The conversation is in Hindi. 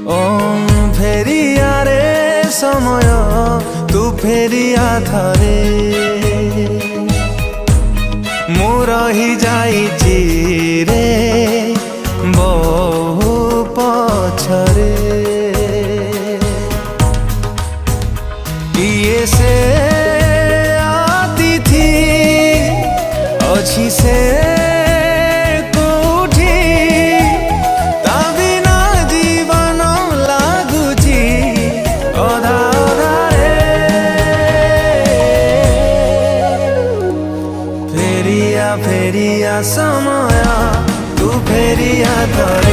ओ फेरिया रे समय तू फेरिया थरे मु रही जाइछि रे बहु पछरे किए से अतिथि अछि से कोठी ता बिना जीवन लागुछि अधा अधा फेरिया फेरिया समय तू फेरिया थरे।